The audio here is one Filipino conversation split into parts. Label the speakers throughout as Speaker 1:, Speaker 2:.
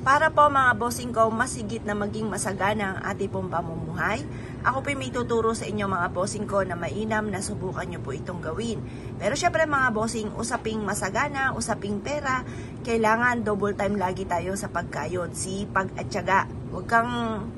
Speaker 1: Para po mga bossing ko, masigit na maging masagana ang ating pong pamumuhay, ako po may tuturo sa inyo mga bossing ko na mainam na subukan nyo po itong gawin. Pero syempre mga bossing, usaping masagana, usaping pera, kailangan double time lagi tayo sa pagkayod, sipag at tiyaga. Huwag kang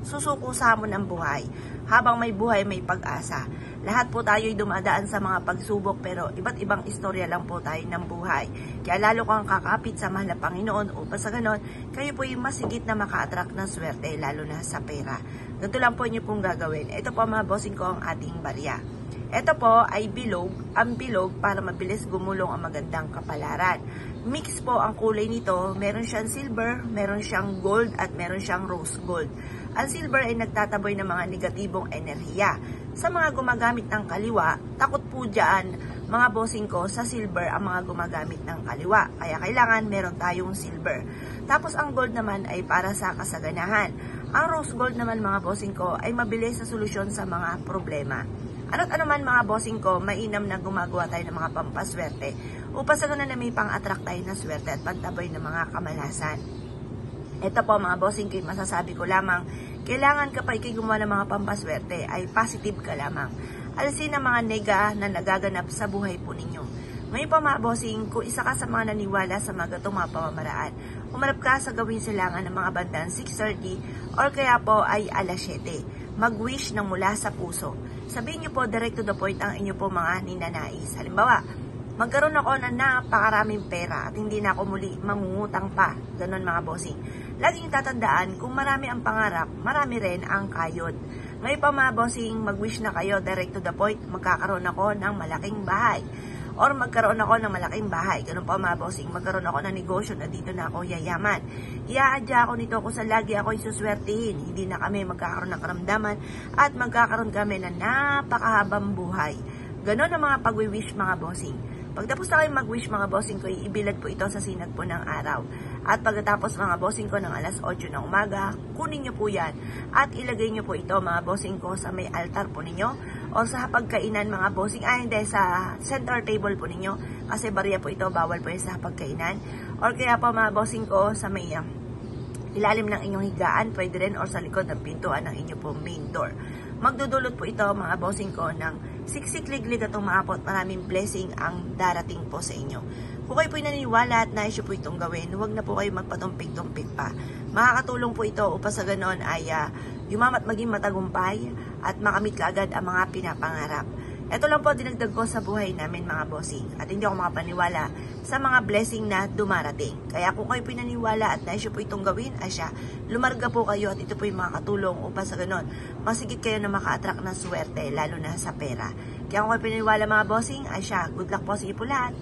Speaker 1: susuko sa hamon ng buhay. Habang may buhay, may pag-asa. Lahat po tayo'y dumadaan sa mga pagsubok pero iba't ibang istorya lang po tayo ng buhay. Kaya lalo kang kakapit sa mahal na Panginoon upang sa ganon, kayo po yung masigit na maka-attract ng swerte lalo na sa pera. Ganito lang po nyo pong gagawin. Ito po mga bossing ko ang ating barya. Ito po ay bilog, ang bilog para mabilis gumulong ang magandang kapalaran. Mix po ang kulay nito, meron siyang silver, meron siyang gold at meron siyang rose gold. Ang silver ay nagtataboy ng mga negatibong enerhiya. Sa mga gumagamit ng kaliwa, takot po dyan mga bossing ko sa silver ang mga gumagamit ng kaliwa. Kaya kailangan meron tayong silver. Tapos ang gold naman ay para sa kasaganahan. Ang rose gold naman mga bossing ko ay mabilis sa solusyon sa mga problema. Ano't ano man mga bossing ko, mainam na gumagawa tayo ng mga pampaswerte upang sa ganun na may pang-attract tayo na swerte at pantaboy ng mga kamalasan. Ito po mga bossing ko, masasabi ko lamang, kailangan kapag ikay gumawa ng mga pampaswerte ay positive ka lamang. Alisin ang mga nega na nagaganap sa buhay po ninyo. Ngayon po mga bossing, kung isa ka sa mga naniwala sa mga gatong mga pamamaraan, umarap ka sa gawin silangan ng mga bandang 6:30 or kaya po ay alas 7. Mag-wish ng mula sa puso. Sabihin nyo po direct to the point ang inyo po mga ninanais. Halimbawa, magkaroon ako ng napakaraming pera at hindi na ako muli mangungutang pa. Ganon mga bossing. Laging tatandaan, kung marami ang pangarap, marami rin ang kayod. Ngayon pa mga bossing, mag-wish na kayo direct to the point, magkakaroon ako ng malaking bahay. Or magkaroon ako ng malaking bahay. Ganun pa mga bossing, magkaroon ako ng negosyo na dito na ako yayaman. Iaadya ako nito kung sa lagi ako isuswertihin. Hindi na kami magkakaroon ng karamdaman at magkakaroon kami ng napakahabang buhay. Ganon ang mga pag-wish mga bossing. Pagtapos na kayo mag-wish mga bossing ko, ibilad po ito sa sinag po ng araw. At pagkatapos mga bossing ko ng alas 8 ng umaga, kunin nyo po yan. At ilagay nyo po ito mga bossing ko sa may altar po ninyo. O sa hapagkainan mga bossing, hindi, sa center table po ninyo. Kasi barya po ito, bawal po yan sa hapagkainan. Or kaya po mga bossing ko sa may ilalim ng inyong higaan, pwede rin or sa likod ng pintuan ng inyong po main door. Magdudulot po ito mga bossing ko ng siksik-liglig at umaapot, maraming blessing ang darating po sa inyo. Kung kayo po'y naniniwala at nais po itong gawin, huwag na po kayo magpatumpik-tumpik pa. Makakatulong po ito upang sa ganon ay yumamat maging matagumpay at makamit kaagad ang mga pinapangarap. Ito lang po dinagdag ko sa buhay namin mga bossing at hindi ako makapaniwala sa mga blessing na dumarating. Kaya kung kayo pinaniwala at nais po itong gawin, asya, lumarga po kayo at ito po yung makakatulong upang sa ganon masigit kayo na maka-attract ng swerte lalo na sa pera. Kaya kung kayo pinaniwala mga bossing, asya, good luck po sa iyo po lahat.